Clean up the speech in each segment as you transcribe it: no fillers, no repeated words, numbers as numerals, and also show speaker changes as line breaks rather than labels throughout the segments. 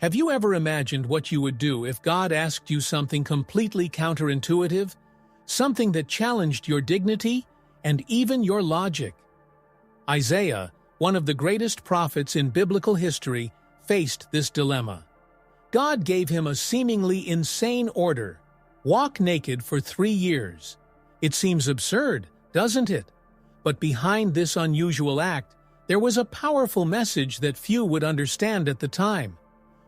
Have you ever imagined what you would do if God asked you something completely counterintuitive? Something that challenged your dignity and even your logic? Isaiah, one of the greatest prophets in biblical history, faced this dilemma. God gave him a seemingly insane order: walk naked for 3 years. It seems absurd, doesn't it? But behind this unusual act, there was a powerful message that few would understand at the time.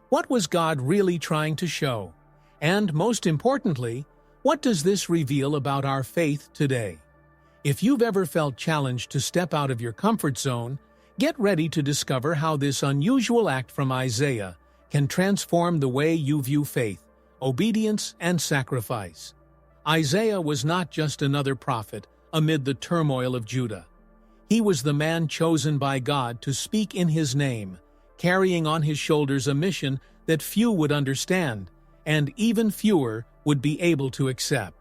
What was God really trying to show? And most importantly, what does this reveal about our faith today? If you've ever felt challenged to step out of your comfort zone, get ready to discover how this unusual act from Isaiah can transform the way you view faith, obedience, and sacrifice. Isaiah was not just another prophet amid the turmoil of Judah. He was the man chosen by God to speak in his name, carrying on his shoulders a mission that few would understand, and even fewer would be able to accept.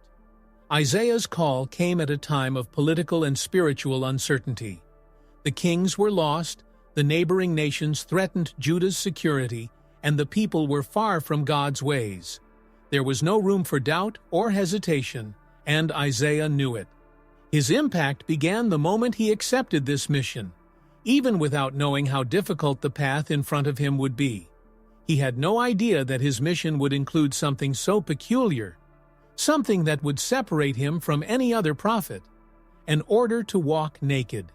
Isaiah's call came at a time of political and spiritual uncertainty. The kings were lost, the neighboring nations threatened Judah's security, and the people were far from God's ways. There was no room for doubt or hesitation, and Isaiah knew it. His impact began the moment he accepted this mission, even without knowing how difficult the path in front of him would be. He had no idea that his mission would include something so peculiar, something that would separate him from any other prophet: an order to walk naked.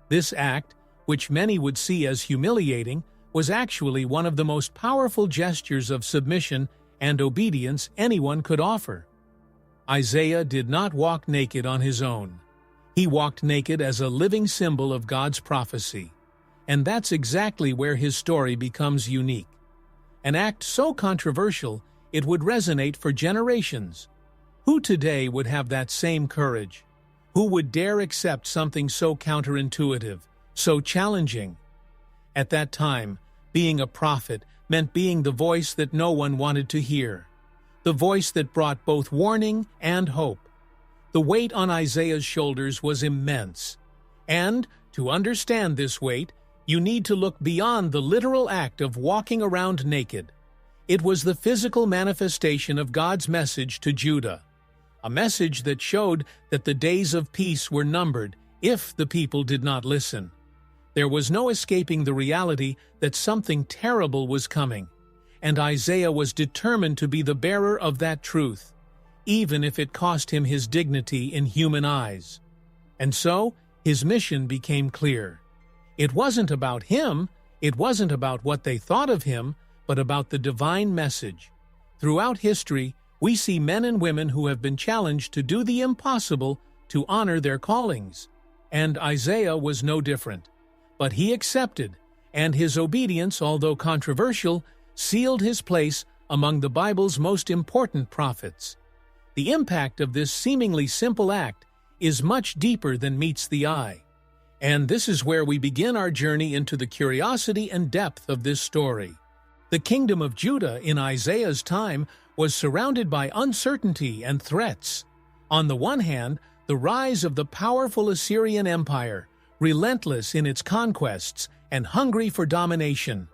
This act, which many would see as humiliating, was actually one of the most powerful gestures of submission and obedience anyone could offer. Isaiah did not walk naked on his own. He walked naked as a living symbol of God's prophecy. And that's exactly where his story becomes unique. An act so controversial, it would resonate for generations. Who today would have that same courage? Who would dare accept something so counterintuitive, so challenging? At that time, being a prophet meant being the voice that no one wanted to hear, the voice that brought both warning and hope. The weight on Isaiah's shoulders was immense. And, to understand this weight, you need to look beyond the literal act of walking around naked. It was the physical manifestation of God's message to Judah, a message that showed that the days of peace were numbered if the people did not listen. There was no escaping the reality that something terrible was coming, and Isaiah was determined to be the bearer of that truth, even if it cost him his dignity in human eyes. And so, his mission became clear. It wasn't about him, it wasn't about what they thought of him, but about the divine message. Throughout history, we see men and women who have been challenged to do the impossible to honor their callings. And Isaiah was no different. But he accepted, and his obedience, although controversial, sealed his place among the Bible's most important prophets. The impact of this seemingly simple act is much deeper than meets the eye. And this is where we begin our journey into the curiosity and depth of this story. The kingdom of Judah in Isaiah's time was surrounded by uncertainty and threats. On the one hand, the rise of the powerful Assyrian Empire, relentless in its conquests and hungry for domination.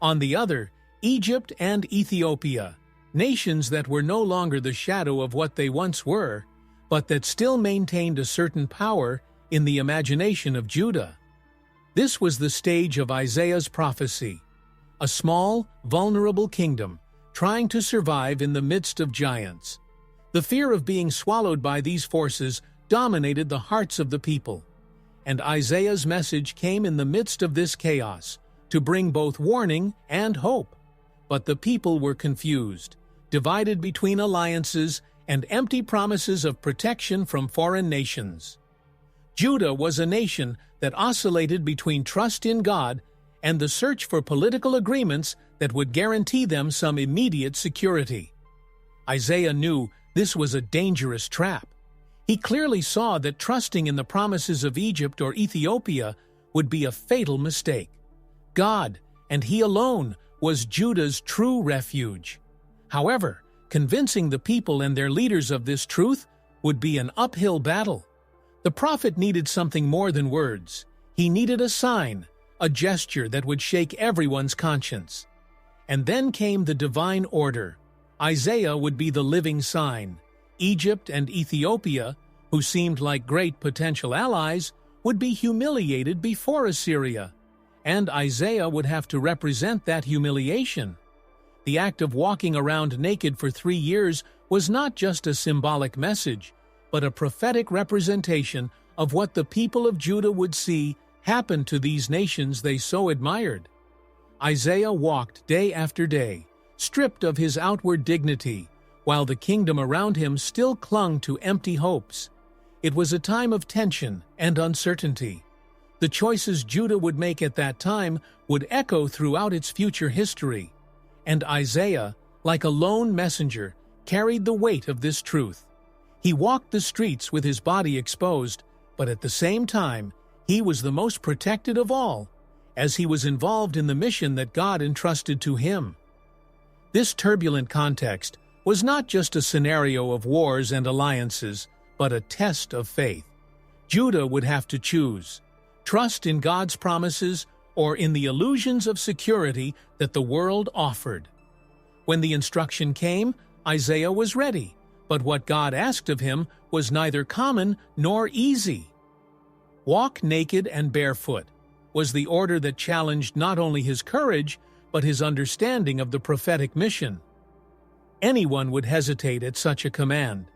On the other, Egypt and Ethiopia, nations that were no longer the shadow of what they once were, but that still maintained a certain power in the imagination of Judah. This was the stage of Isaiah's prophecy, a small, vulnerable kingdom trying to survive in the midst of giants. The fear of being swallowed by these forces dominated the hearts of the people, and Isaiah's message came in the midst of this chaos to bring both warning and hope. But the people were confused, divided between alliances and empty promises of protection from foreign nations. Judah was a nation that oscillated between trust in God and the search for political agreements that would guarantee them some immediate security. Isaiah knew this was a dangerous trap. He clearly saw that trusting in the promises of Egypt or Ethiopia would be a fatal mistake. God, and He alone, was Judah's true refuge. However, convincing the people and their leaders of this truth would be an uphill battle. The prophet needed something more than words. He needed a sign, a gesture that would shake everyone's conscience. And then came the divine order. Isaiah would be the living sign. Egypt and Ethiopia, who seemed like great potential allies, would be humiliated before Assyria. And Isaiah would have to represent that humiliation. The act of walking around naked for 3 years was not just a symbolic message, but a prophetic representation of what the people of Judah would see happen to these nations they so admired. Isaiah walked day after day, stripped of his outward dignity, while the kingdom around him still clung to empty hopes. It was a time of tension and uncertainty. The choices Judah would make at that time would echo throughout its future history, and Isaiah, like a lone messenger, carried the weight of this truth. He walked the streets with his body exposed, but at the same time, he was the most protected of all, as he was involved in the mission that God entrusted to him. This turbulent context was not just a scenario of wars and alliances, but a test of faith. Judah would have to choose: trust in God's promises or in the illusions of security that the world offered. When the instruction came, Isaiah was ready, but what God asked of him was neither common nor easy. Walk naked and barefoot was the order that challenged not only his courage, but his understanding of the prophetic mission. Anyone would hesitate at such a command.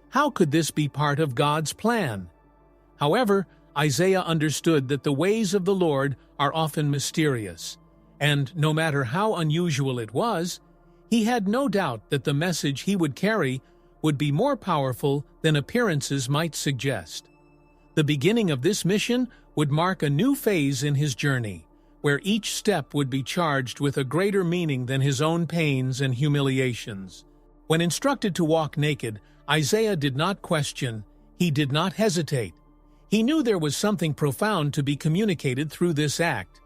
How could this be part of God's plan? However, Isaiah understood that the ways of the Lord are often mysterious, and no matter how unusual it was, he had no doubt that the message he would carry would be more powerful than appearances might suggest. The beginning of this mission would mark a new phase in his journey, where each step would be charged with a greater meaning than his own pains and humiliations. When instructed to walk naked, Isaiah did not question, he did not hesitate. He knew there was something profound to be communicated through this act.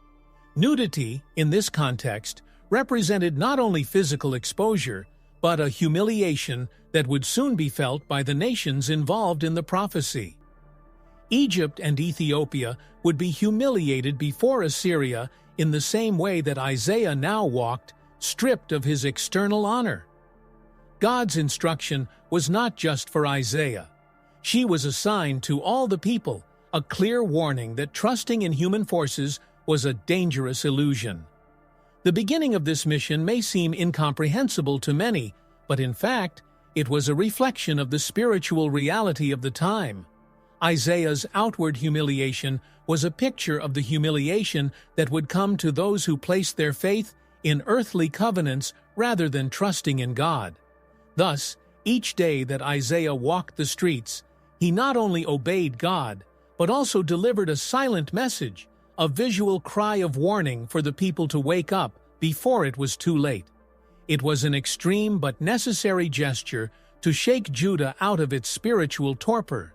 Nudity, in this context, represented not only physical exposure, but a humiliation that would soon be felt by the nations involved in the prophecy. Egypt and Ethiopia would be humiliated before Assyria in the same way that Isaiah now walked, stripped of his external honor. God's instruction was not just for Isaiah. She was a sign to all the people, a clear warning that trusting in human forces was a dangerous illusion. The beginning of this mission may seem incomprehensible to many, but in fact, it was a reflection of the spiritual reality of the time. Isaiah's outward humiliation was a picture of the humiliation that would come to those who placed their faith in earthly covenants rather than trusting in God. Thus, each day that Isaiah walked the streets, he not only obeyed God, but also delivered a silent message, a visual cry of warning for the people to wake up before it was too late. It was an extreme but necessary gesture to shake Judah out of its spiritual torpor.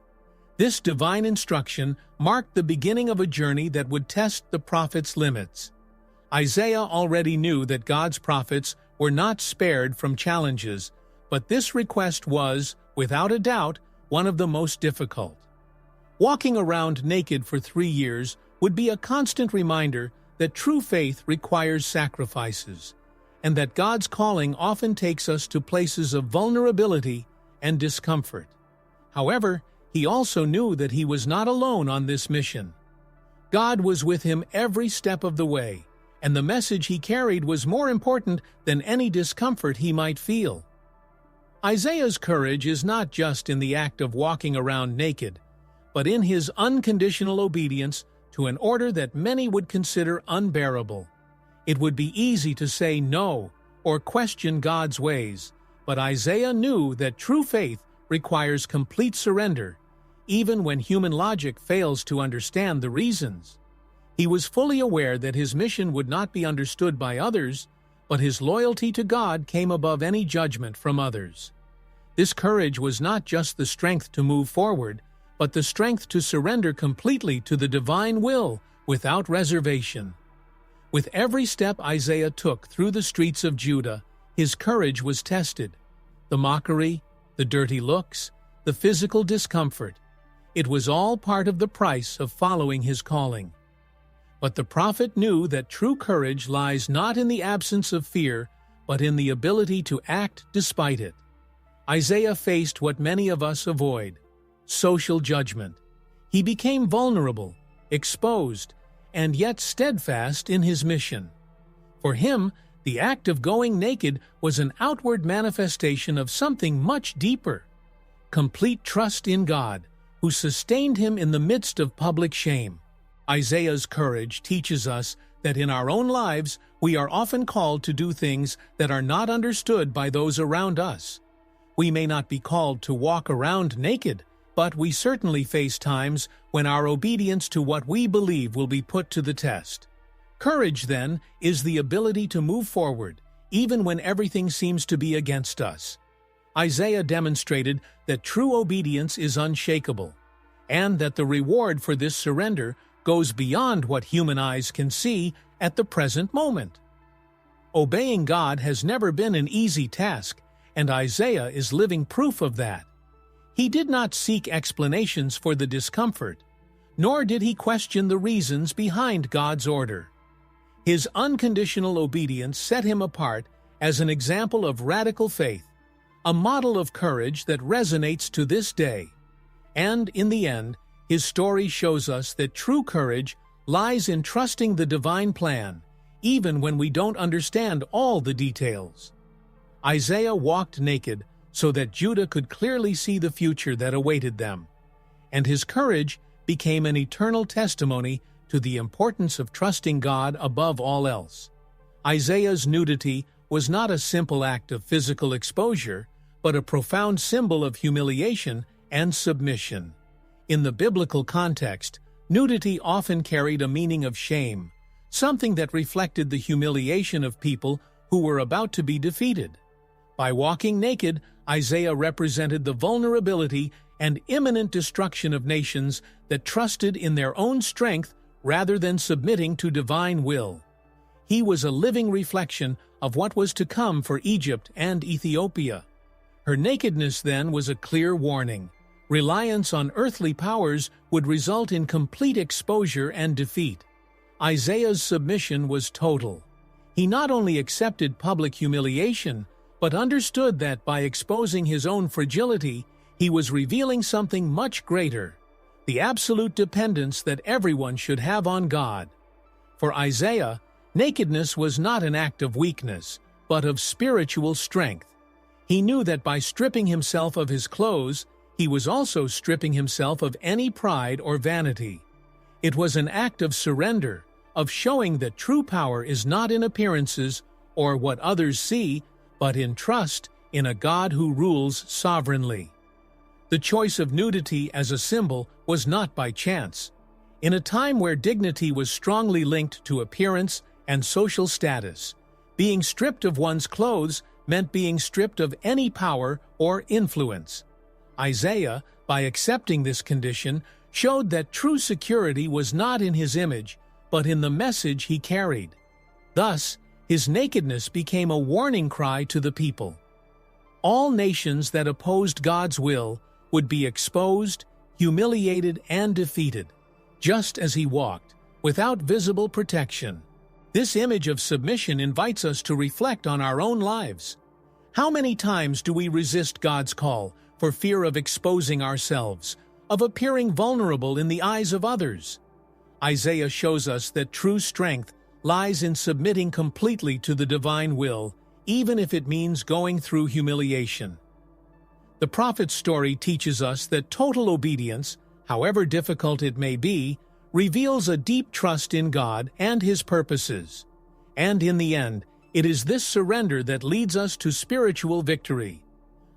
This divine instruction marked the beginning of a journey that would test the prophet's limits. Isaiah already knew that God's prophets were not spared from challenges, but this request was, without a doubt, one of the most difficult. Walking around naked for 3 years would be a constant reminder that true faith requires sacrifices, and that God's calling often takes us to places of vulnerability and discomfort. However, he also knew that he was not alone on this mission. God was with him every step of the way, and the message he carried was more important than any discomfort he might feel. Isaiah's courage is not just in the act of walking around naked, but in his unconditional obedience to an order that many would consider unbearable. It would be easy to say no or question God's ways, but Isaiah knew that true faith requires complete surrender, even when human logic fails to understand the reasons. He was fully aware that his mission would not be understood by others, but his loyalty to God came above any judgment from others. This courage was not just the strength to move forward, but the strength to surrender completely to the divine will without reservation. With every step Isaiah took through the streets of Judah, his courage was tested. The mockery, the dirty looks, the physical discomfort. It was all part of the price of following his calling. But the prophet knew that true courage lies not in the absence of fear, but in the ability to act despite it. Isaiah faced what many of us avoid: social judgment. He became vulnerable, exposed, and yet steadfast in his mission. For him, the act of going naked was an outward manifestation of something much deeper: complete trust in God, who sustained him in the midst of public shame. Isaiah's courage teaches us that in our own lives we are often called to do things that are not understood by those around us. We may not be called to walk around naked, but we certainly face times when our obedience to what we believe will be put to the test. Courage, then, is the ability to move forward, even when everything seems to be against us. Isaiah demonstrated that true obedience is unshakable, and that the reward for this surrender goes beyond what human eyes can see at the present moment. Obeying God has never been an easy task, and Isaiah is living proof of that. He did not seek explanations for the discomfort, nor did he question the reasons behind God's order. His unconditional obedience set him apart as an example of radical faith, a model of courage that resonates to this day. And, in the end, his story shows us that true courage lies in trusting the divine plan, even when we don't understand all the details. Isaiah walked naked so that Judah could clearly see the future that awaited them, and his courage became an eternal testimony to the importance of trusting God above all else. Isaiah's nudity was not a simple act of physical exposure, but a profound symbol of humiliation and submission. In the biblical context, nudity often carried a meaning of shame, something that reflected the humiliation of people who were about to be defeated. By walking naked, Isaiah represented the vulnerability and imminent destruction of nations that trusted in their own strength rather than submitting to divine will. He was a living reflection of what was to come for Egypt and Ethiopia. Her nakedness then was a clear warning. Reliance on earthly powers would result in complete exposure and defeat. Isaiah's submission was total. He not only accepted public humiliation, but understood that by exposing his own fragility, he was revealing something much greater: the absolute dependence that everyone should have on God. For Isaiah, nakedness was not an act of weakness, but of spiritual strength. He knew that by stripping himself of his clothes, he was also stripping himself of any pride or vanity. It was an act of surrender, of showing that true power is not in appearances or what others see, but in trust in a God who rules sovereignly. The choice of nudity as a symbol was not by chance. In a time where dignity was strongly linked to appearance and social status, being stripped of one's clothes meant being stripped of any power or influence. Isaiah, by accepting this condition, showed that true security was not in his image, but in the message he carried. Thus, his nakedness became a warning cry to the people. All nations that opposed God's will would be exposed, humiliated, and defeated, just as he walked, without visible protection. This image of submission invites us to reflect on our own lives. How many times do we resist God's call for fear of exposing ourselves, of appearing vulnerable in the eyes of others? Isaiah shows us that true strength lies in submitting completely to the divine will, even if it means going through humiliation. The prophet's story teaches us that total obedience, however difficult it may be, reveals a deep trust in God and His purposes. And in the end, it is this surrender that leads us to spiritual victory,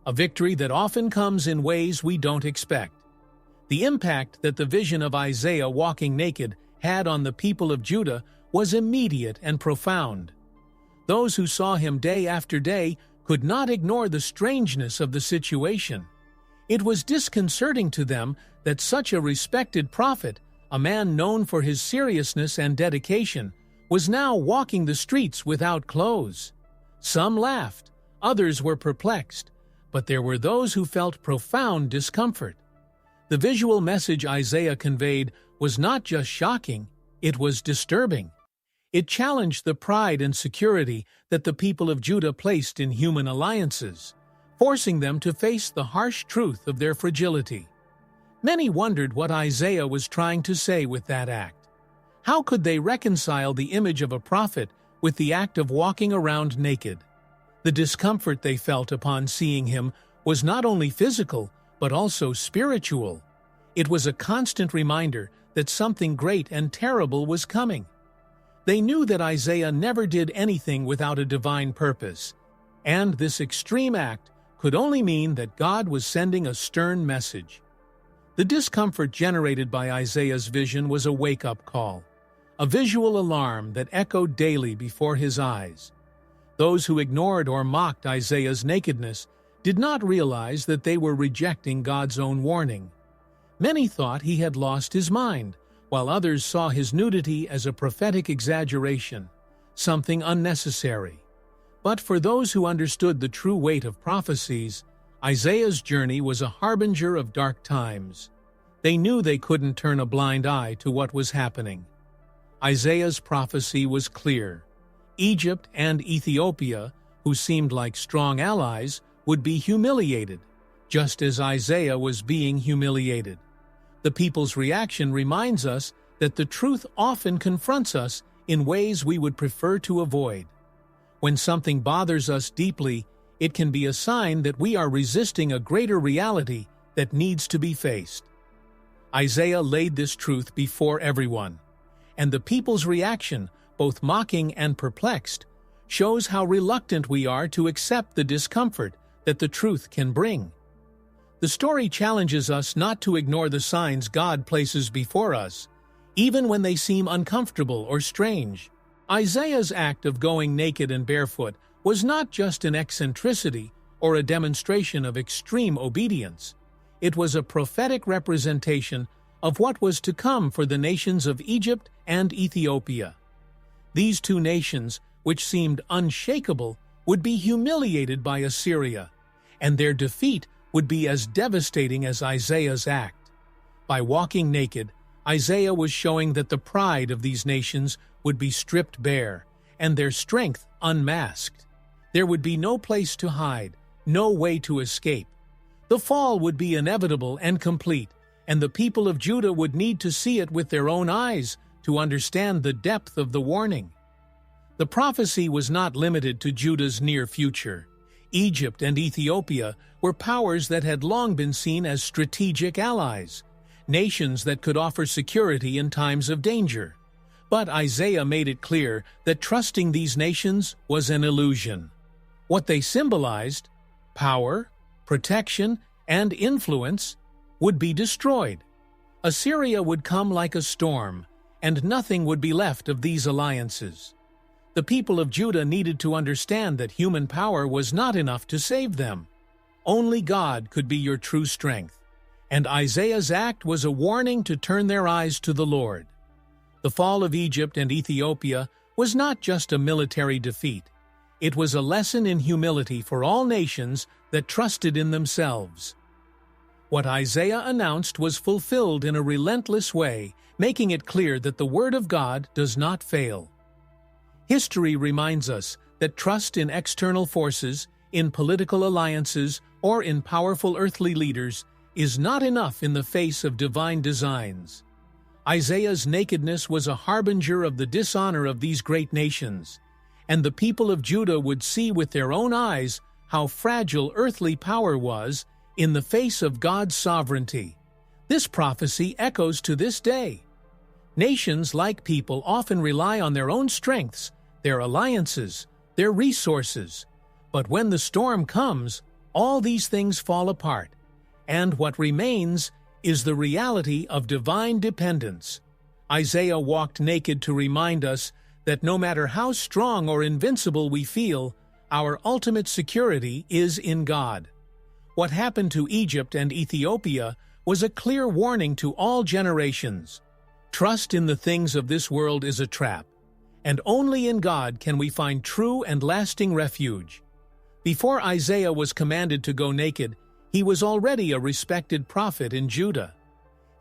a victory that often comes in ways we don't expect. The impact that the vision of Isaiah walking naked had on the people of Judah was immediate and profound. Those who saw him day after day could not ignore the strangeness of the situation. It was disconcerting to them that such a respected prophet, a man known for his seriousness and dedication, was now walking the streets without clothes. Some laughed, others were perplexed, but there were those who felt profound discomfort. The visual message Isaiah conveyed was not just shocking, It was disturbing. It challenged the pride and security that the people of Judah placed in human alliances, forcing them to face the harsh truth of their fragility. Many wondered what Isaiah was trying to say with that act. How could they reconcile the image of a prophet with the act of walking around naked? The discomfort they felt upon seeing him was not only physical, but also spiritual. It was a constant reminder that something great and terrible was coming. They knew that Isaiah never did anything without a divine purpose, and this extreme act could only mean that God was sending a stern message. The discomfort generated by Isaiah's vision was a wake-up call, a visual alarm that echoed daily before his eyes. Those who ignored or mocked Isaiah's nakedness did not realize that they were rejecting God's own warning. Many thought he had lost his mind, while others saw his nudity as a prophetic exaggeration, something unnecessary. But for those who understood the true weight of prophecies, Isaiah's journey was a harbinger of dark times. They knew they couldn't turn a blind eye to what was happening. Isaiah's prophecy was clear. Egypt and Ethiopia, who seemed like strong allies, would be humiliated, just as Isaiah was being humiliated. The people's reaction reminds us that the truth often confronts us in ways we would prefer to avoid. When something bothers us deeply, it can be a sign that we are resisting a greater reality that needs to be faced. Isaiah laid this truth before everyone, and the people's reaction, both mocking and perplexed, shows how reluctant we are to accept the discomfort that the truth can bring. The story challenges us not to ignore the signs God places before us, even when they seem uncomfortable or strange. Isaiah's act of going naked and barefoot was not just an eccentricity or a demonstration of extreme obedience. It was a prophetic representation of what was to come for the nations of Egypt and Ethiopia. These two nations, which seemed unshakable, would be humiliated by Assyria, and their defeat would be as devastating as Isaiah's act. By walking naked, Isaiah was showing that the pride of these nations would be stripped bare, and their strength unmasked. There would be no place to hide, no way to escape. The fall would be inevitable and complete, and the people of Judah would need to see it with their own eyes to understand the depth of the warning. The prophecy was not limited to Judah's near future. Egypt and Ethiopia were powers that had long been seen as strategic allies, nations that could offer security in times of danger. But Isaiah made it clear that trusting these nations was an illusion. What they symbolized, power, protection, and influence, would be destroyed. Assyria would come like a storm, and nothing would be left of these alliances. The people of Judah needed to understand that human power was not enough to save them. Only God could be your true strength, and Isaiah's act was a warning to turn their eyes to the Lord. The fall of Egypt and Ethiopia was not just a military defeat. It was a lesson in humility for all nations that trusted in themselves. What Isaiah announced was fulfilled in a relentless way, making it clear that the Word of God does not fail. History reminds us that trust in external forces, in political alliances, or in powerful earthly leaders is not enough in the face of divine designs. Isaiah's nakedness was a harbinger of the dishonor of these great nations, and the people of Judah would see with their own eyes how fragile earthly power was in the face of God's sovereignty. This prophecy echoes to this day. Nations, like people, often rely on their own strengths, their alliances, their resources. But when the storm comes, all these things fall apart, and what remains is the reality of divine dependence. Isaiah walked naked to remind us that no matter how strong or invincible we feel, our ultimate security is in God. What happened to Egypt and Ethiopia was a clear warning to all generations. Trust in the things of this world is a trap, and only in God can we find true and lasting refuge. Before Isaiah was commanded to go naked, he was already a respected prophet in Judah.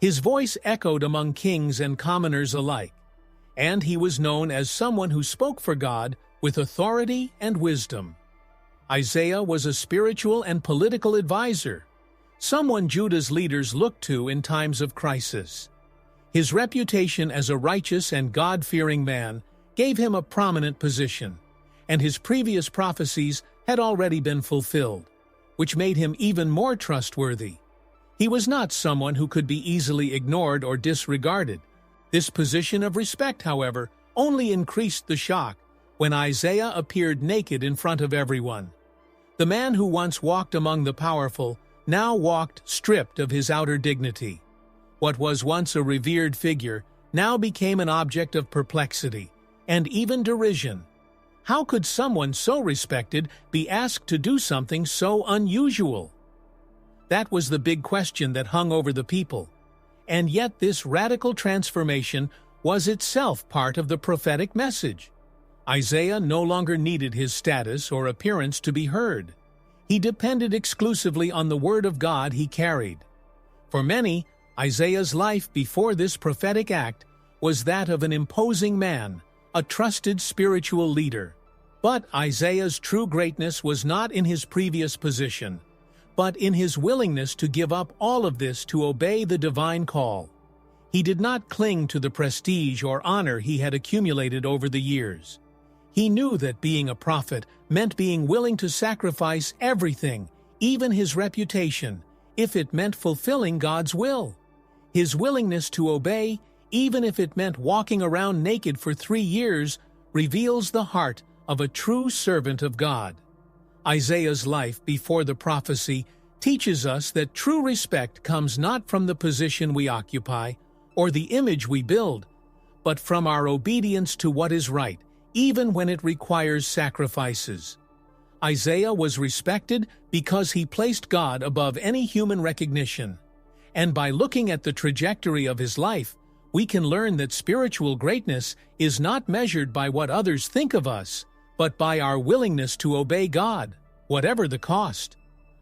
His voice echoed among kings and commoners alike, and he was known as someone who spoke for God with authority and wisdom. Isaiah was a spiritual and political advisor, someone Judah's leaders looked to in times of crisis. His reputation as a righteous and God-fearing man gave him a prominent position, and his previous prophecies had already been fulfilled, which made him even more trustworthy. He was not someone who could be easily ignored or disregarded. This position of respect, however, only increased the shock when Isaiah appeared naked in front of everyone. The man who once walked among the powerful now walked stripped of his outer dignity. What was once a revered figure now became an object of perplexity and even derision. How could someone so respected be asked to do something so unusual? That was the big question that hung over the people. And yet this radical transformation was itself part of the prophetic message. Isaiah no longer needed his status or appearance to be heard. He depended exclusively on the word of God he carried. For many, Isaiah's life before this prophetic act was that of an imposing man, a trusted spiritual leader. But Isaiah's true greatness was not in his previous position, but in his willingness to give up all of this to obey the divine call. He did not cling to the prestige or honor he had accumulated over the years. He knew that being a prophet meant being willing to sacrifice everything, even his reputation, if it meant fulfilling God's will. His willingness to obey, even if it meant walking around naked for 3 years, reveals the heart of a true servant of God. Isaiah's life before the prophecy teaches us that true respect comes not from the position we occupy or the image we build, but from our obedience to what is right, even when it requires sacrifices. Isaiah was respected because he placed God above any human recognition. And by looking at the trajectory of his life, we can learn that spiritual greatness is not measured by what others think of us, but by our willingness to obey God, whatever the cost.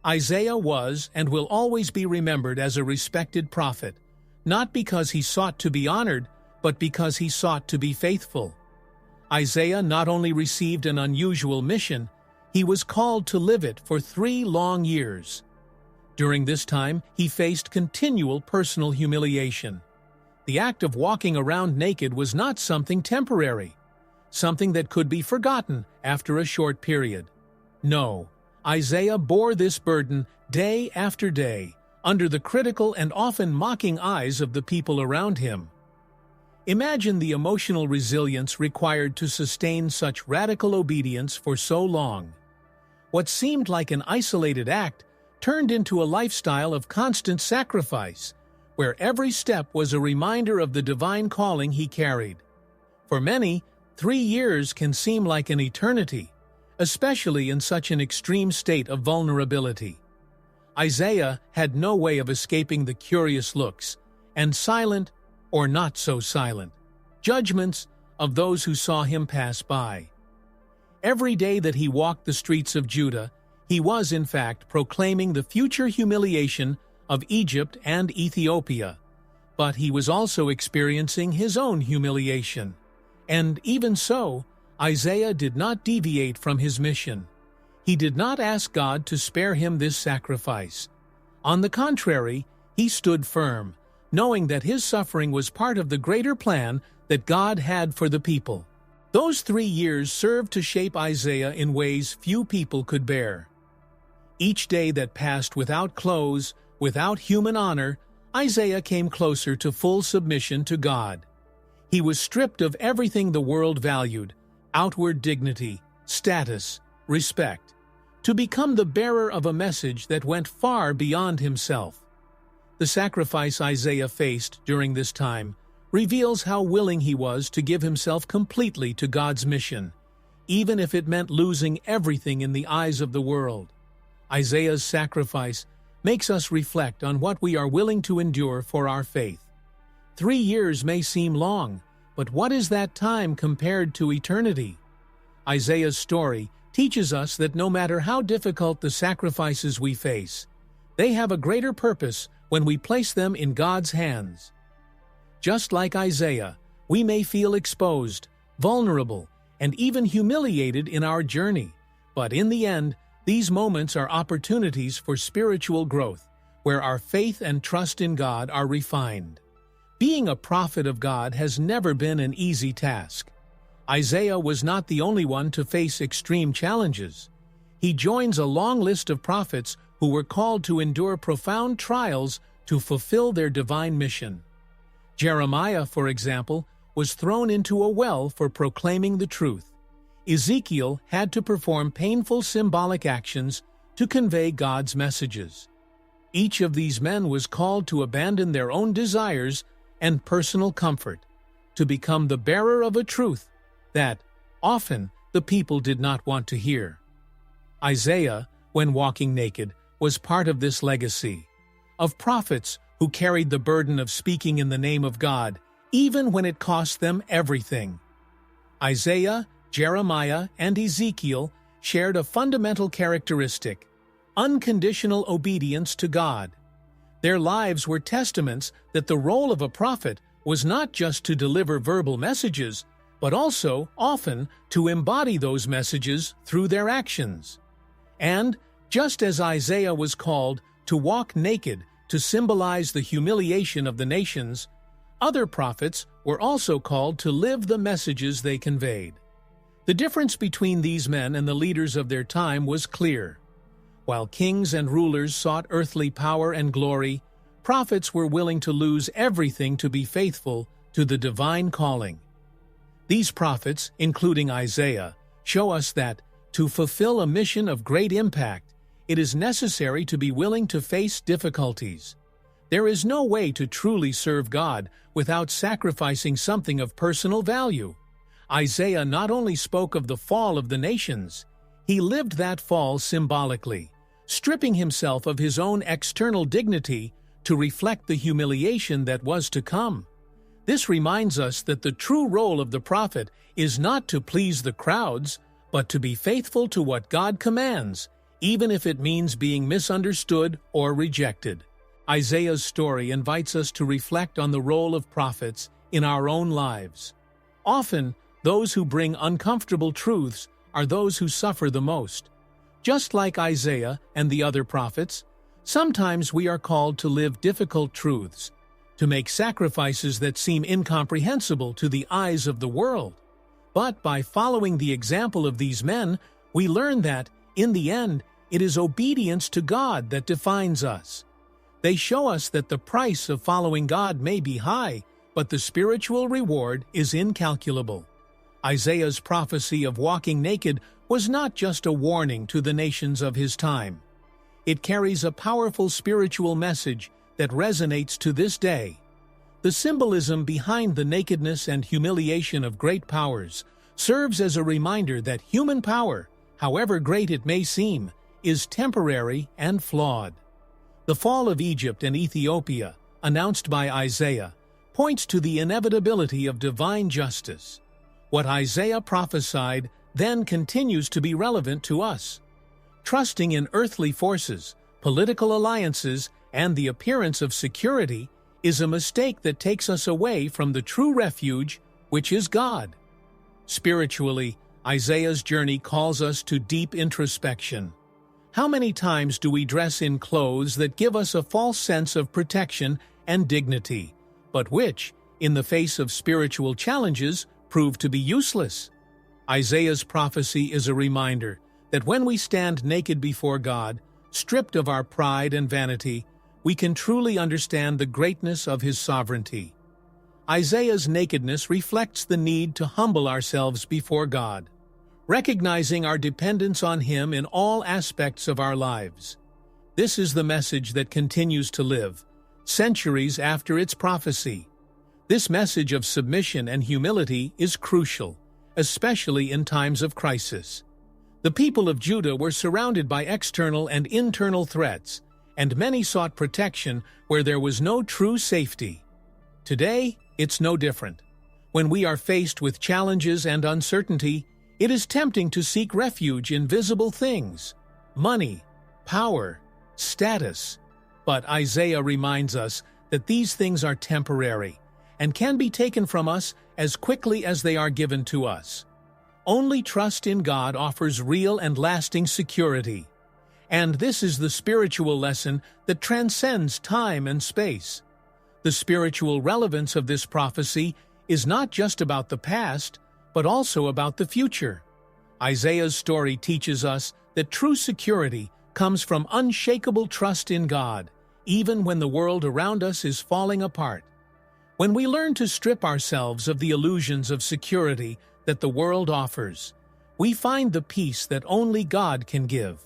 Isaiah was and will always be remembered as a respected prophet, not because he sought to be honored, but because he sought to be faithful. Isaiah not only received an unusual mission, he was called to live it for 3 long years. During this time, he faced continual personal humiliation. The act of walking around naked was not something temporary, something that could be forgotten after a short period. No, Isaiah bore this burden day after day, under the critical and often mocking eyes of the people around him. Imagine the emotional resilience required to sustain such radical obedience for so long. What seemed like an isolated act turned into a lifestyle of constant sacrifice, where every step was a reminder of the divine calling he carried. For many, 3 years can seem like an eternity, especially in such an extreme state of vulnerability. Isaiah had no way of escaping the curious looks and silent, or not so silent, judgments of those who saw him pass by. Every day that he walked the streets of Judah, he was in fact proclaiming the future humiliation of Egypt and Ethiopia, but he was also experiencing his own humiliation. And even so, Isaiah did not deviate from his mission. He did not ask God to spare him this sacrifice. On the contrary, he stood firm, knowing that his suffering was part of the greater plan that God had for the people. Those 3 years served to shape Isaiah in ways few people could bear. Each day that passed without clothes, without human honor, Isaiah came closer to full submission to God. He was stripped of everything the world valued, outward dignity, status, respect, to become the bearer of a message that went far beyond himself. The sacrifice Isaiah faced during this time reveals how willing he was to give himself completely to God's mission, even if it meant losing everything in the eyes of the world. Isaiah's sacrifice makes us reflect on what we are willing to endure for our faith. 3 years may seem long, but what is that time compared to eternity? Isaiah's story teaches us that no matter how difficult the sacrifices we face, they have a greater purpose when we place them in God's hands. Just like Isaiah, We may feel exposed, vulnerable, and even humiliated in our journey, but in the end, these moments are opportunities for spiritual growth, where our faith and trust in God are refined. Being a prophet of God has never been an easy task. Isaiah was not the only one to face extreme challenges. He joins a long list of prophets who were called to endure profound trials to fulfill their divine mission. Jeremiah, for example, was thrown into a well for proclaiming the truth. Ezekiel had to perform painful symbolic actions to convey God's messages. Each of these men was called to abandon their own desires and personal comfort, to become the bearer of a truth that, often, the people did not want to hear. Isaiah, when walking naked, was part of this legacy, of prophets who carried the burden of speaking in the name of God, even when it cost them everything. Isaiah, Jeremiah, and Ezekiel shared a fundamental characteristic: unconditional obedience to God. Their lives were testaments that the role of a prophet was not just to deliver verbal messages, but also, often, to embody those messages through their actions. And, just as Isaiah was called to walk naked to symbolize the humiliation of the nations, other prophets were also called to live the messages they conveyed. The difference between these men and the leaders of their time was clear. While kings and rulers sought earthly power and glory, prophets were willing to lose everything to be faithful to the divine calling. These prophets, including Isaiah, show us that, to fulfill a mission of great impact, it is necessary to be willing to face difficulties. There is no way to truly serve God without sacrificing something of personal value. Isaiah not only spoke of the fall of the nations, he lived that fall symbolically, stripping himself of his own external dignity to reflect the humiliation that was to come. This reminds us that the true role of the prophet is not to please the crowds, but to be faithful to what God commands, even if it means being misunderstood or rejected. Isaiah's story invites us to reflect on the role of prophets in our own lives. Often, those who bring uncomfortable truths are those who suffer the most. Just like Isaiah and the other prophets, sometimes we are called to live difficult truths, to make sacrifices that seem incomprehensible to the eyes of the world. But by following the example of these men, we learn that, in the end, it is obedience to God that defines us. They show us that the price of following God may be high, but the spiritual reward is incalculable. Isaiah's prophecy of walking naked was not just a warning to the nations of his time. It carries a powerful spiritual message that resonates to this day. The symbolism behind the nakedness and humiliation of great powers serves as a reminder that human power, however great it may seem, is temporary and flawed. The fall of Egypt and Ethiopia, announced by Isaiah, points to the inevitability of divine justice. What Isaiah prophesied then continues to be relevant to us. Trusting in earthly forces, political alliances, and the appearance of security is a mistake that takes us away from the true refuge, which is God. Spiritually, Isaiah's journey calls us to deep introspection. How many times do we dress in clothes that give us a false sense of protection and dignity, but which, in the face of spiritual challenges, prove to be useless? Isaiah's prophecy is a reminder that when we stand naked before God, stripped of our pride and vanity, we can truly understand the greatness of His sovereignty. Isaiah's nakedness reflects the need to humble ourselves before God, recognizing our dependence on Him in all aspects of our lives. This is the message that continues to live, centuries after its prophecy. This message of submission and humility is crucial, especially in times of crisis. The people of Judah were surrounded by external and internal threats, and many sought protection where there was no true safety. Today, it's no different. When we are faced with challenges and uncertainty, it is tempting to seek refuge in visible things, money, power, status. But Isaiah reminds us that these things are temporary and can be taken from us as quickly as they are given to us. Only trust in God offers real and lasting security. And this is the spiritual lesson that transcends time and space. The spiritual relevance of this prophecy is not just about the past, but also about the future. Isaiah's story teaches us that true security comes from unshakable trust in God, even when the world around us is falling apart. When we learn to strip ourselves of the illusions of security that the world offers, we find the peace that only God can give.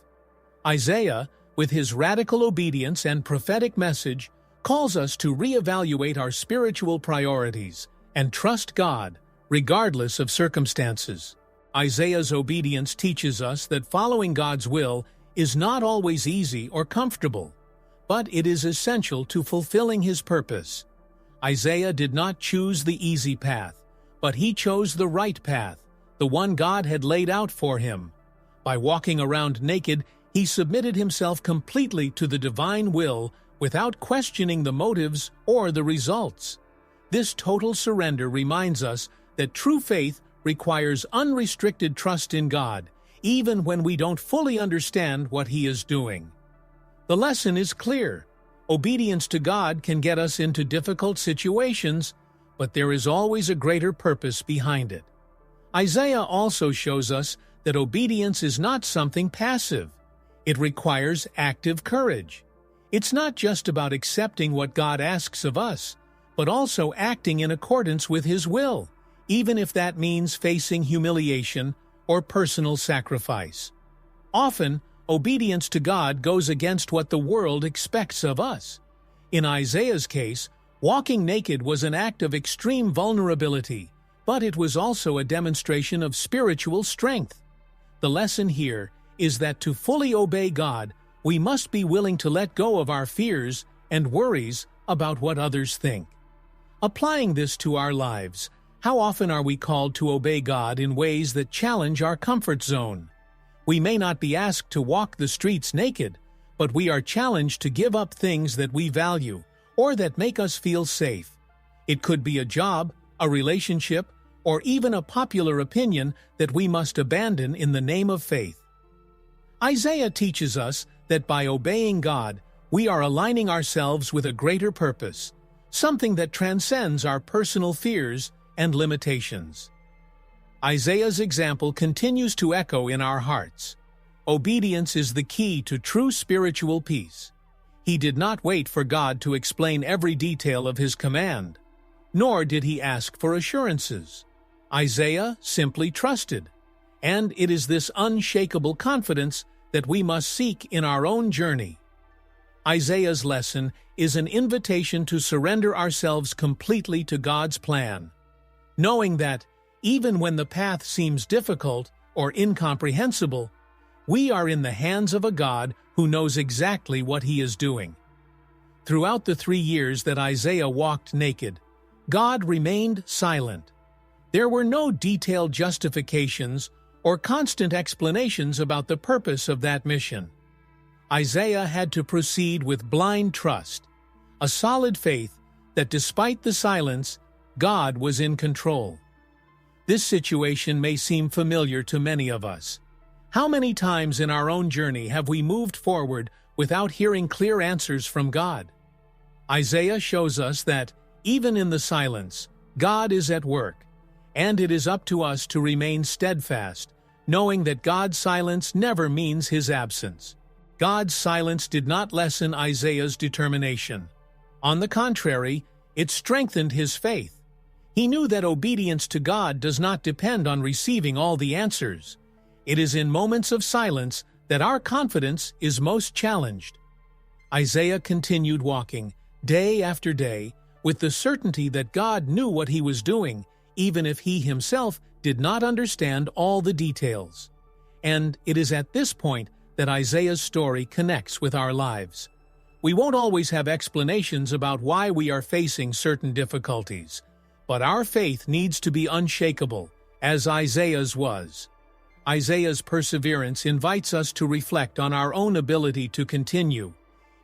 Isaiah, with his radical obedience and prophetic message, calls us to reevaluate our spiritual priorities and trust God, regardless of circumstances. Isaiah's obedience teaches us that following God's will is not always easy or comfortable, but it is essential to fulfilling His purpose. Isaiah did not choose the easy path, but he chose the right path, the one God had laid out for him. By walking around naked, he submitted himself completely to the divine will without questioning the motives or the results. This total surrender reminds us that true faith requires unrestricted trust in God, even when we don't fully understand what He is doing. The lesson is clear. Obedience to God can get us into difficult situations, but there is always a greater purpose behind it. Isaiah also shows us that obedience is not something passive. It requires active courage. It's not just about accepting what God asks of us, but also acting in accordance with His will, even if that means facing humiliation or personal sacrifice. Often, obedience to God goes against what the world expects of us. In Isaiah's case, walking naked was an act of extreme vulnerability, but it was also a demonstration of spiritual strength. The lesson here is that to fully obey God, we must be willing to let go of our fears and worries about what others think. Applying this to our lives, how often are we called to obey God in ways that challenge our comfort zone? We may not be asked to walk the streets naked, but we are challenged to give up things that we value or that make us feel safe. It could be a job, a relationship, or even a popular opinion that we must abandon in the name of faith. Isaiah teaches us that by obeying God, we are aligning ourselves with a greater purpose, something that transcends our personal fears and limitations. Isaiah's example continues to echo in our hearts. Obedience is the key to true spiritual peace. He did not wait for God to explain every detail of His command, nor did he ask for assurances. Isaiah simply trusted, and it is this unshakable confidence that we must seek in our own journey. Isaiah's lesson is an invitation to surrender ourselves completely to God's plan, knowing that, even when the path seems difficult or incomprehensible, we are in the hands of a God who knows exactly what He is doing. Throughout the 3 years that Isaiah walked naked, God remained silent. There were no detailed justifications or constant explanations about the purpose of that mission. Isaiah had to proceed with blind trust, a solid faith that despite the silence, God was in control. This situation may seem familiar to many of us. How many times in our own journey have we moved forward without hearing clear answers from God? Isaiah shows us that, even in the silence, God is at work, and it is up to us to remain steadfast, knowing that God's silence never means His absence. God's silence did not lessen Isaiah's determination. On the contrary, it strengthened his faith. He knew that obedience to God does not depend on receiving all the answers. It is in moments of silence that our confidence is most challenged. Isaiah continued walking, day after day, with the certainty that God knew what He was doing, even if he himself did not understand all the details. And it is at this point that Isaiah's story connects with our lives. We won't always have explanations about why we are facing certain difficulties, but our faith needs to be unshakable, as Isaiah's was. Isaiah's perseverance invites us to reflect on our own ability to continue,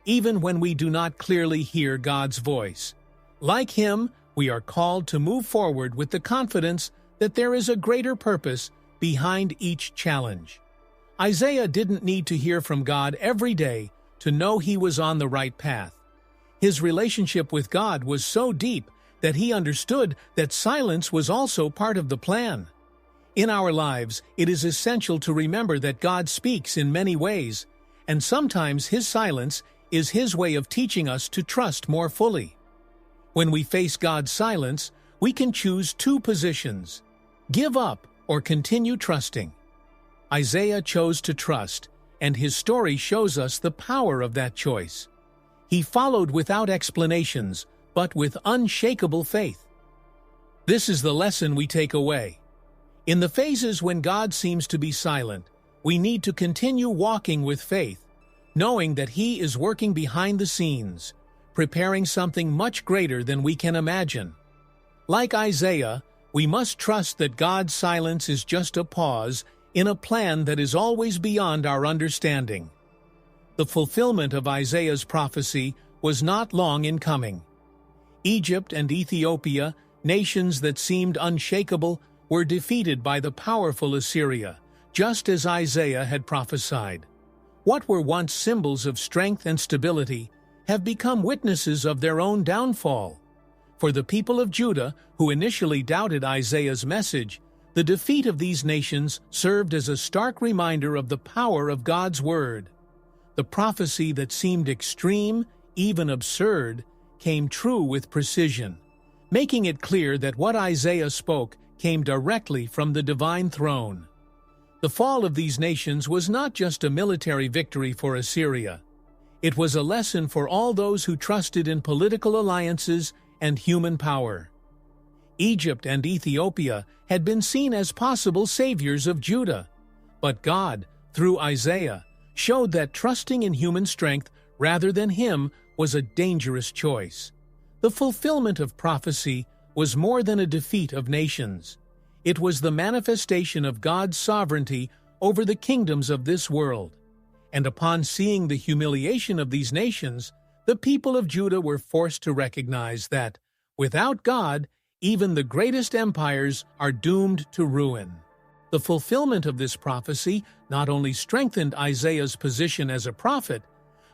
even when we do not clearly hear God's voice. Like him, we are called to move forward with the confidence that there is a greater purpose behind each challenge. Isaiah didn't need to hear from God every day to know he was on the right path. His relationship with God was so deep that he understood that silence was also part of the plan. In our lives, it is essential to remember that God speaks in many ways, and sometimes His silence is His way of teaching us to trust more fully. When we face God's silence, we can choose two positions: give up or continue trusting. Isaiah chose to trust, and his story shows us the power of that choice. He followed without explanations, but with unshakable faith. This is the lesson we take away. In the phases when God seems to be silent, we need to continue walking with faith, knowing that He is working behind the scenes, preparing something much greater than we can imagine. Like Isaiah, we must trust that God's silence is just a pause in a plan that is always beyond our understanding. The fulfillment of Isaiah's prophecy was not long in coming. Egypt and Ethiopia, nations that seemed unshakable, were defeated by the powerful Assyria, just as Isaiah had prophesied. What were once symbols of strength and stability have become witnesses of their own downfall. For the people of Judah, who initially doubted Isaiah's message, the defeat of these nations served as a stark reminder of the power of God's word. The prophecy that seemed extreme, even absurd, came true with precision, making it clear that what Isaiah spoke came directly from the divine throne. The fall of these nations was not just a military victory for Assyria. It was a lesson for all those who trusted in political alliances and human power. Egypt and Ethiopia had been seen as possible saviors of Judah, but God, through Isaiah, showed that trusting in human strength rather than Him was a dangerous choice. The fulfillment of prophecy was more than a defeat of nations. It was the manifestation of God's sovereignty over the kingdoms of this world. And upon seeing the humiliation of these nations, the people of Judah were forced to recognize that, without God, even the greatest empires are doomed to ruin. The fulfillment of this prophecy not only strengthened Isaiah's position as a prophet,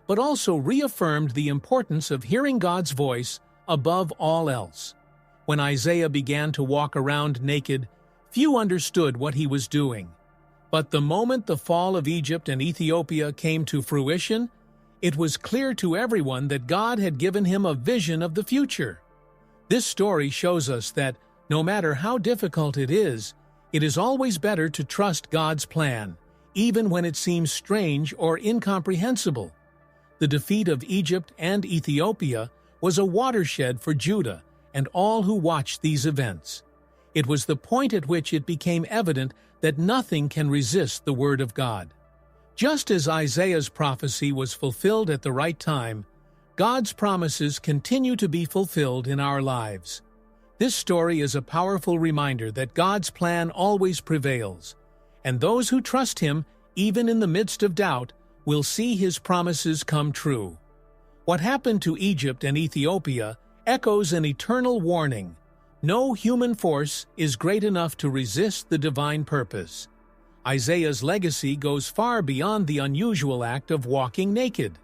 but also reaffirmed the importance of hearing God's voice above all else. When Isaiah began to walk around naked, few understood what he was doing. But the moment the fall of Egypt and Ethiopia came to fruition, it was clear to everyone that God had given him a vision of the future. This story shows us that, no matter how difficult it is always better to trust God's plan, even when it seems strange or incomprehensible. The defeat of Egypt and Ethiopia was a watershed for Judah and all who watched these events. It was the point at which it became evident that nothing can resist the Word of God. Just as Isaiah's prophecy was fulfilled at the right time, God's promises continue to be fulfilled in our lives. This story is a powerful reminder that God's plan always prevails, and those who trust Him, even in the midst of doubt, will see His promises come true. What happened to Egypt and Ethiopia echoes an eternal warning. No human force is great enough to resist the divine purpose. Isaiah's legacy goes far beyond the unusual act of walking naked.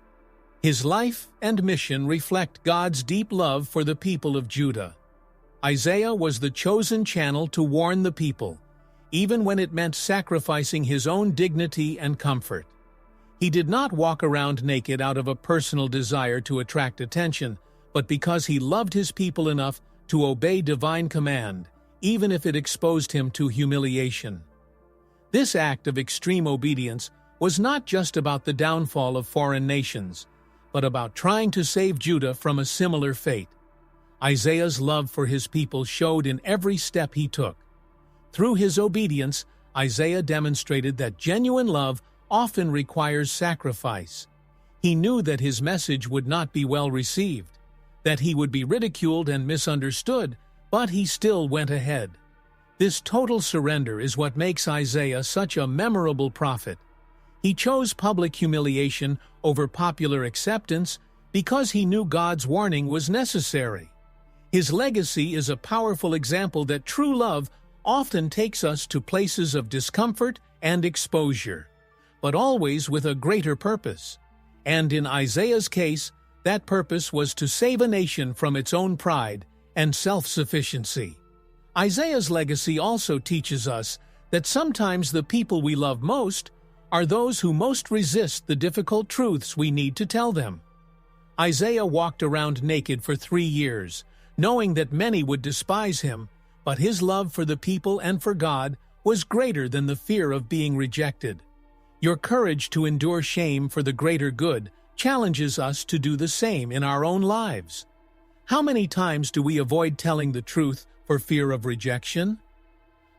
His life and mission reflect God's deep love for the people of Judah. Isaiah was the chosen channel to warn the people, even when it meant sacrificing his own dignity and comfort. He did not walk around naked out of a personal desire to attract attention, but because he loved his people enough to obey divine command, even if it exposed him to humiliation. This act of extreme obedience was not just about the downfall of foreign nations, but about trying to save Judah from a similar fate. Isaiah's love for his people showed in every step he took. Through his obedience, Isaiah demonstrated that genuine love often requires sacrifice. He knew that his message would not be well received, that he would be ridiculed and misunderstood, but he still went ahead. This total surrender is what makes Isaiah such a memorable prophet. He chose public humiliation over popular acceptance because he knew God's warning was necessary. His legacy is a powerful example that true love often takes us to places of discomfort and exposure, but always with a greater purpose. And in Isaiah's case, that purpose was to save a nation from its own pride and self-sufficiency. Isaiah's legacy also teaches us that sometimes the people we love most are those who most resist the difficult truths we need to tell them. Isaiah walked around naked for 3 years, knowing that many would despise him, but his love for the people and for God was greater than the fear of being rejected. Your courage to endure shame for the greater good challenges us to do the same in our own lives. How many times do we avoid telling the truth for fear of rejection?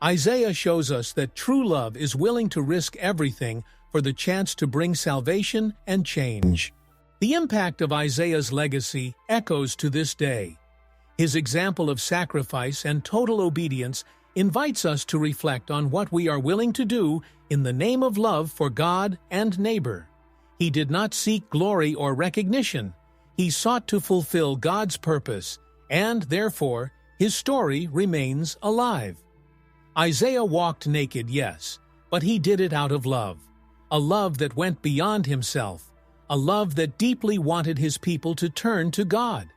Isaiah shows us that true love is willing to risk everything for the chance to bring salvation and change. The impact of Isaiah's legacy echoes to this day. His example of sacrifice and total obedience invites us to reflect on what we are willing to do in the name of love for God and neighbor. He did not seek glory or recognition. He sought to fulfill God's purpose, and therefore, his story remains alive. Isaiah walked naked, yes, but he did it out of love. A love that went beyond himself. A love that deeply wanted his people to turn to God.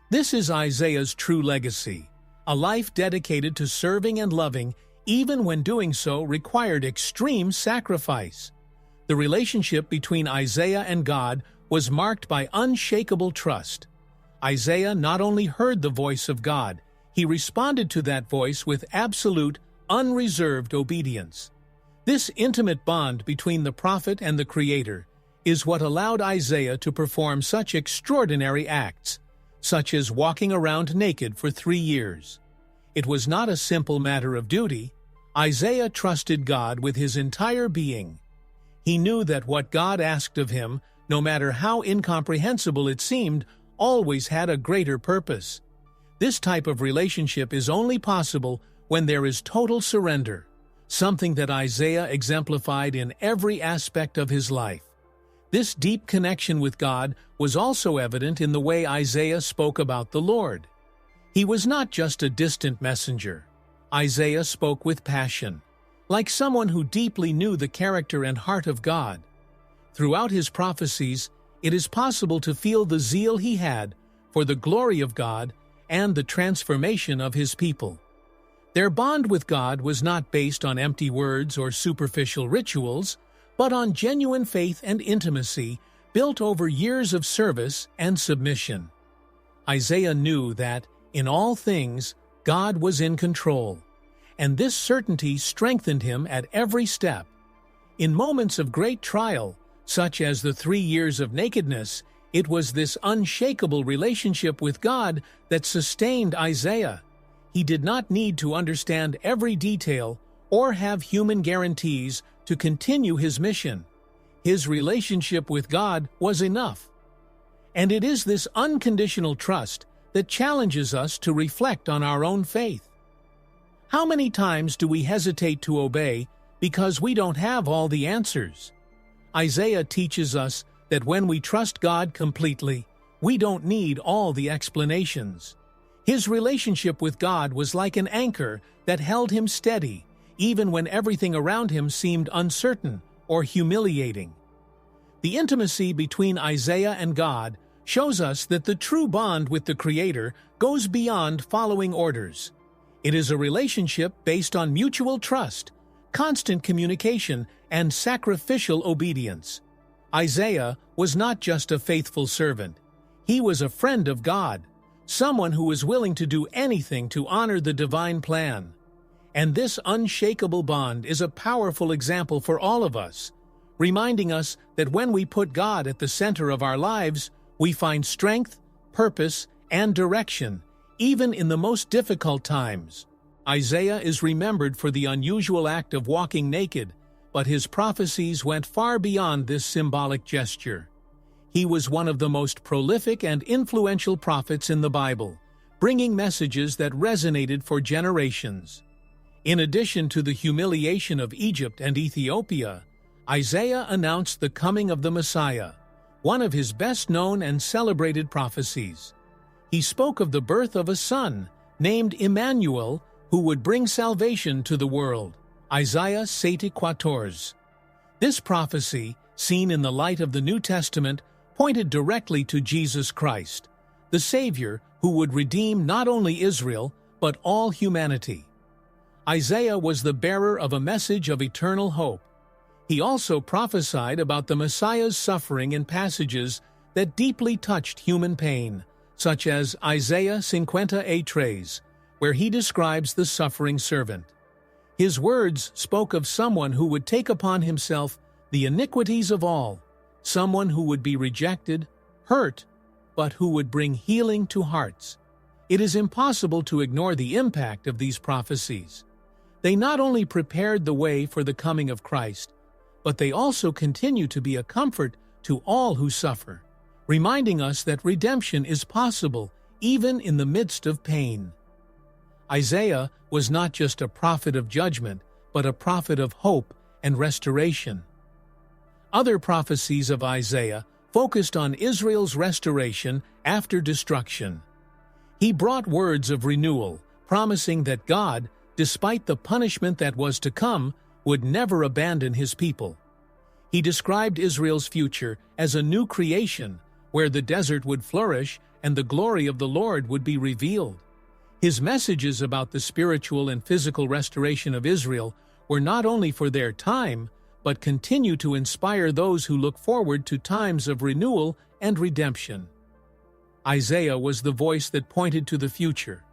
This is Isaiah's true legacy, a life dedicated to serving and loving, even when doing so required extreme sacrifice. The relationship between Isaiah and God was marked by unshakable trust. Isaiah not only heard the voice of God, he responded to that voice with absolute, unreserved obedience. This intimate bond between the prophet and the Creator is what allowed Isaiah to perform such extraordinary acts, such as walking around naked for 3 years. It was not a simple matter of duty. Isaiah trusted God with his entire being. He knew that what God asked of him, no matter how incomprehensible it seemed, always had a greater purpose. This type of relationship is only possible when there is total surrender, something that Isaiah exemplified in every aspect of his life. This deep connection with God was also evident in the way Isaiah spoke about the Lord. He was not just a distant messenger. Isaiah spoke with passion, like someone who deeply knew the character and heart of God. Throughout his prophecies, it is possible to feel the zeal he had for the glory of God and the transformation of his people. Their bond with God was not based on empty words or superficial rituals, but on genuine faith and intimacy built over years of service and submission. Isaiah knew that, in all things, God was in control, and this certainty strengthened him at every step. In moments of great trial, such as the 3 years of nakedness, it was this unshakable relationship with God that sustained Isaiah. He did not need to understand every detail or have human guarantees to continue his mission. His relationship with God was enough. And it is this unconditional trust that challenges us to reflect on our own faith. How many times do we hesitate to obey because we don't have all the answers? Isaiah teaches us that when we trust God completely, we don't need all the explanations. His relationship with God was like an anchor that held him steady, even when everything around him seemed uncertain or humiliating. The intimacy between Isaiah and God shows us that the true bond with the Creator goes beyond following orders. It is a relationship based on mutual trust, constant communication, and sacrificial obedience. Isaiah was not just a faithful servant. He was a friend of God, someone who was willing to do anything to honor the divine plan. And this unshakable bond is a powerful example for all of us, reminding us that when we put God at the center of our lives, we find strength, purpose, and direction, even in the most difficult times. Isaiah is remembered for the unusual act of walking naked, but his prophecies went far beyond this symbolic gesture. He was one of the most prolific and influential prophets in the Bible, bringing messages that resonated for generations. In addition to the humiliation of Egypt and Ethiopia, Isaiah announced the coming of the Messiah, one of his best-known and celebrated prophecies. he spoke of the birth of a son, named Emmanuel, who would bring salvation to the world. Isaiah 7:14. This prophecy, seen in the light of the New Testament, pointed directly to Jesus Christ, the Savior who would redeem not only Israel, but all humanity. Isaiah was the bearer of a message of eternal hope. He also prophesied about the Messiah's suffering in passages that deeply touched human pain, such as Isaiah 50:3, where he describes the suffering servant. His words spoke of someone who would take upon himself the iniquities of all, someone who would be rejected, hurt, but who would bring healing to hearts. It is impossible to ignore the impact of these prophecies. They not only prepared the way for the coming of Christ, but they also continue to be a comfort to all who suffer, reminding us that redemption is possible even in the midst of pain. Isaiah was not just a prophet of judgment, but a prophet of hope and restoration. Other prophecies of Isaiah focused on Israel's restoration after destruction. He brought words of renewal, promising that God, despite the punishment that was to come, would never abandon his people. He described Israel's future as a new creation, where the desert would flourish and the glory of the Lord would be revealed. His messages about the spiritual and physical restoration of Israel were not only for their time, but continue to inspire those who look forward to times of renewal and redemption. Isaiah was the voice that pointed to the future,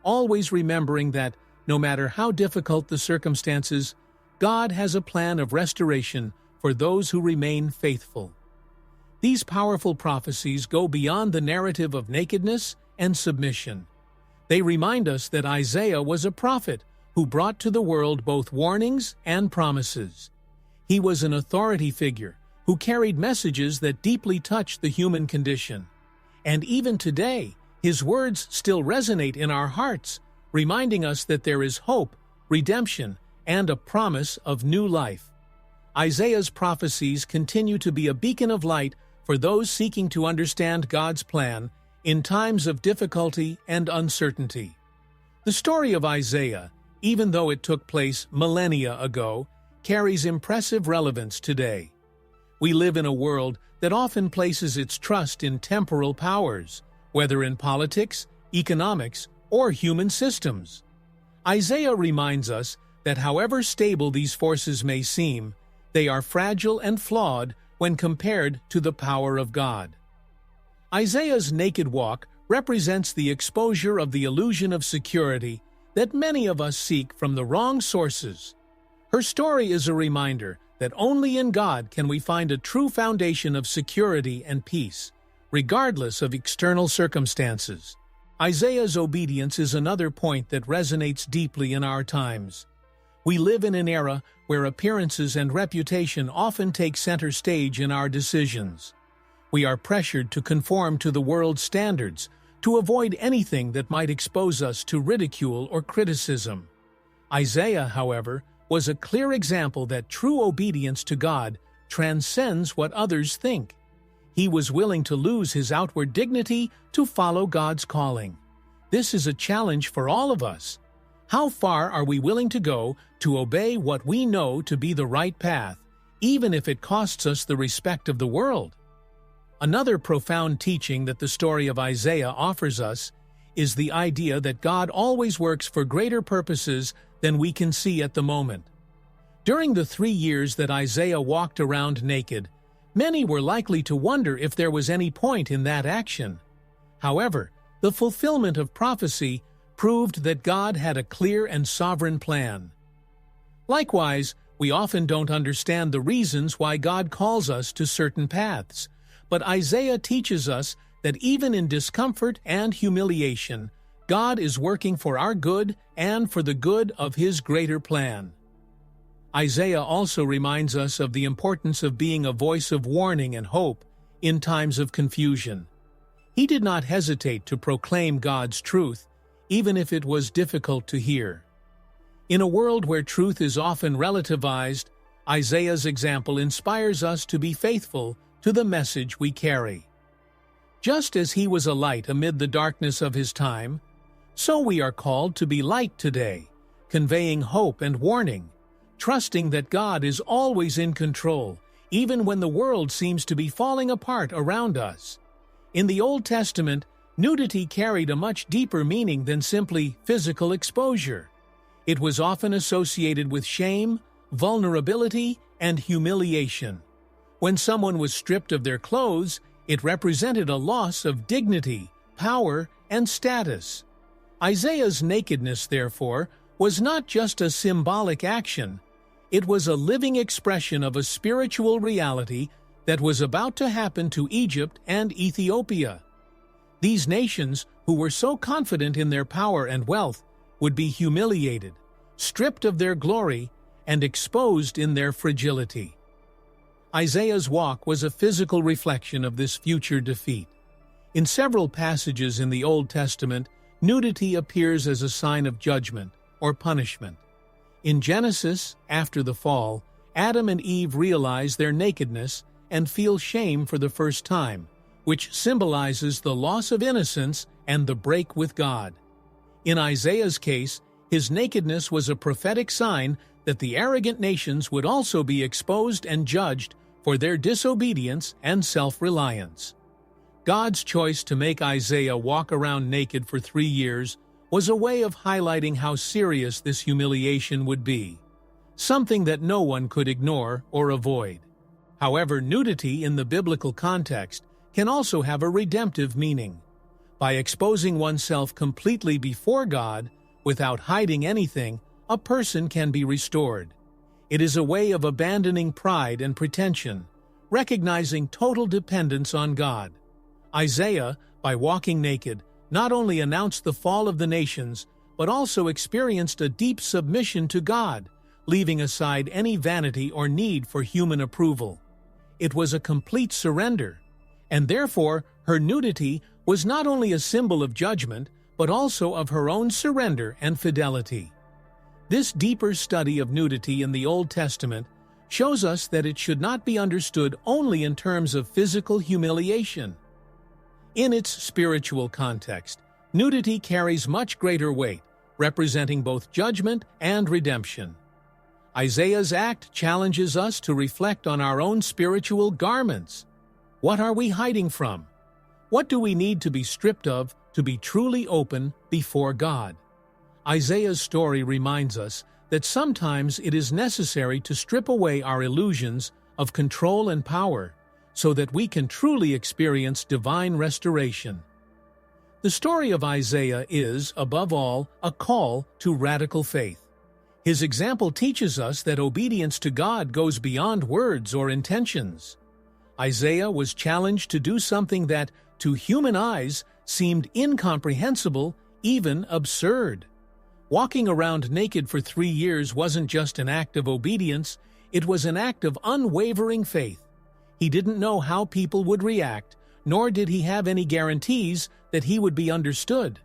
always remembering that, no matter how difficult the circumstances, God has a plan of restoration for those who remain faithful. These powerful prophecies go beyond the narrative of nakedness and submission. They remind us that Isaiah was a prophet who brought to the world both warnings and promises. He was an authority figure who carried messages that deeply touched the human condition. And even today, his words still resonate in our hearts, reminding us that there is hope, redemption, and a promise of new life. Isaiah's prophecies continue to be a beacon of light for those seeking to understand God's plan in times of difficulty and uncertainty. The story of Isaiah, even though it took place millennia ago, carries impressive relevance today. We live in a world that often places its trust in temporal powers, whether in politics, economics, or human systems. Isaiah reminds us that however stable these forces may seem, they are fragile and flawed when compared to the power of God. Isaiah's naked walk represents the exposure of the illusion of security that many of us seek from the wrong sources. Her story is a reminder that only in God can we find a true foundation of security and peace, regardless of external circumstances. Isaiah's obedience is another point that resonates deeply in our times. We live in an era where appearances and reputation often take center stage in our decisions. We are pressured to conform to the world's standards, to avoid anything that might expose us to ridicule or criticism. Isaiah, however, was a clear example that true obedience to God transcends what others think. He was willing to lose his outward dignity to follow God's calling. This is a challenge for all of us. How far are we willing to go to obey what we know to be the right path, even if it costs us the respect of the world? Another profound teaching that the story of Isaiah offers us is the idea that God always works for greater purposes than we can see at the moment. During the 3 years that Isaiah walked around naked, many were likely to wonder if there was any point in that action. However, the fulfillment of prophecy proved that God had a clear and sovereign plan. Likewise, we often don't understand the reasons why God calls us to certain paths, but Isaiah teaches us that even in discomfort and humiliation, God is working for our good and for the good of His greater plan. Isaiah also reminds us of the importance of being a voice of warning and hope in times of confusion. He did not hesitate to proclaim God's truth, even if it was difficult to hear. In a world where truth is often relativized, Isaiah's example inspires us to be faithful to the message we carry. Just as he was a light amid the darkness of his time, so we are called to be light today, conveying hope and warning, trusting that God is always in control, even when the world seems to be falling apart around us. In the Old Testament, nudity carried a much deeper meaning than simply physical exposure. It was often associated with shame, vulnerability, and humiliation. When someone was stripped of their clothes, it represented a loss of dignity, power, and status. Isaiah's nakedness, therefore, was not just a symbolic action. It was a living expression of a spiritual reality that was about to happen to Egypt and Ethiopia. These nations, who were so confident in their power and wealth, would be humiliated, stripped of their glory, and exposed in their fragility. Isaiah's walk was a physical reflection of this future defeat. In several passages in the Old Testament, nudity appears as a sign of judgment or punishment. In Genesis, after the fall, Adam and Eve realize their nakedness and feel shame for the first time, which symbolizes the loss of innocence and the break with God. In Isaiah's case, his nakedness was a prophetic sign that the arrogant nations would also be exposed and judged for their disobedience and self-reliance. God's choice to make Isaiah walk around naked for 3 years was a way of highlighting how serious this humiliation would be, something that no one could ignore or avoid. However, nudity in the biblical context can also have a redemptive meaning. By exposing oneself completely before God, without hiding anything, a person can be restored. It is a way of abandoning pride and pretension, recognizing total dependence on God. Isaiah, by walking naked, not only announced the fall of the nations, but also experienced a deep submission to God, leaving aside any vanity or need for human approval. It was a complete surrender, and therefore her nudity was not only a symbol of judgment, but also of her own surrender and fidelity. This deeper study of nudity in the Old Testament shows us that it should not be understood only in terms of physical humiliation. In its spiritual context, nudity carries much greater weight, representing both judgment and redemption. Isaiah's act challenges us to reflect on our own spiritual garments. What are we hiding from? What do we need to be stripped of to be truly open before God? Isaiah's story reminds us that sometimes it is necessary to strip away our illusions of control and power so that we can truly experience divine restoration. The story of Isaiah is, above all, a call to radical faith. His example teaches us that obedience to God goes beyond words or intentions. Isaiah was challenged to do something that, to human eyes, seemed incomprehensible, even absurd. Walking around naked for 3 years wasn't just an act of obedience, it was an act of unwavering faith. He didn't know how people would react, nor did he have any guarantees that he would be understood.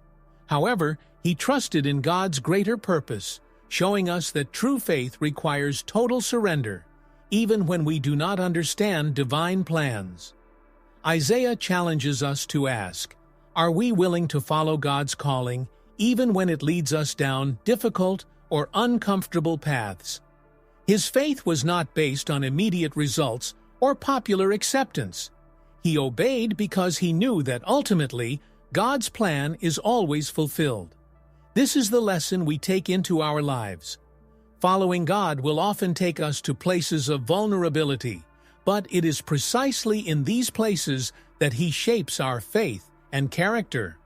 However, he trusted in God's greater purpose, showing us that true faith requires total surrender, even when we do not understand divine plans. Isaiah challenges us to ask, are we willing to follow God's calling, even when it leads us down difficult or uncomfortable paths? His faith was not based on immediate results or popular acceptance. He obeyed because he knew that ultimately God's plan is always fulfilled. This is the lesson we take into our lives. Following God will often take us to places of vulnerability, but it is precisely in these places that He shapes our faith and character.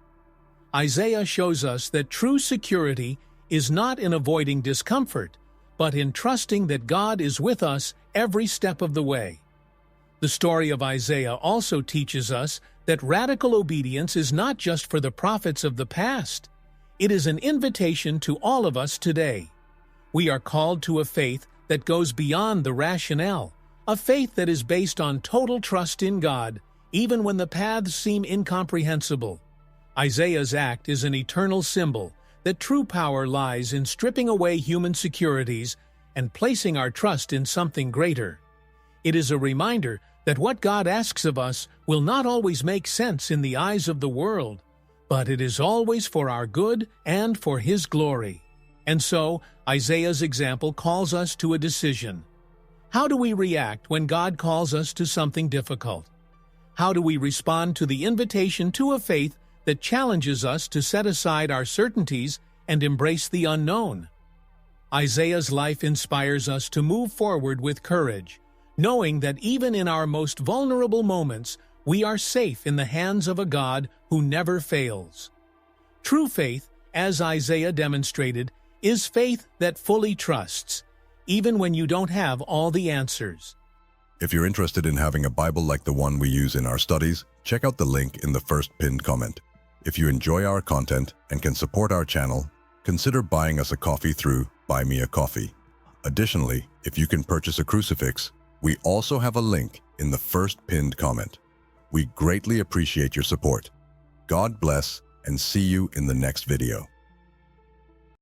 Isaiah shows us that true security is not in avoiding discomfort, but in trusting that God is with us every step of the way. The story of Isaiah also teaches us that radical obedience is not just for the prophets of the past. It is an invitation to all of us today. We are called to a faith that goes beyond the rationale, a faith that is based on total trust in God, even when the paths seem incomprehensible. Isaiah's act is an eternal symbol that true power lies in stripping away human securities and placing our trust in something greater. It is a reminder that what God asks of us will not always make sense in the eyes of the world, but it is always for our good and for His glory. And so, Isaiah's example calls us to a decision. How do we react when God calls us to something difficult? How do we respond to the invitation to a faith that challenges us to set aside our certainties and embrace the unknown? Isaiah's life inspires us to move forward with courage, knowing that even in our most vulnerable moments, we are safe in the hands of a God who never fails. True faith, as Isaiah demonstrated, is faith that fully trusts, even when you don't have all the answers.
If you're interested in having a Bible like the one we use in our studies, check out the link in the first pinned comment. If you enjoy our content and can support our channel, consider buying us a coffee through Buy Me a Coffee. Additionally, if you can purchase a crucifix, we also have a link in the first pinned comment. We greatly appreciate your support. God bless and see you in the next video.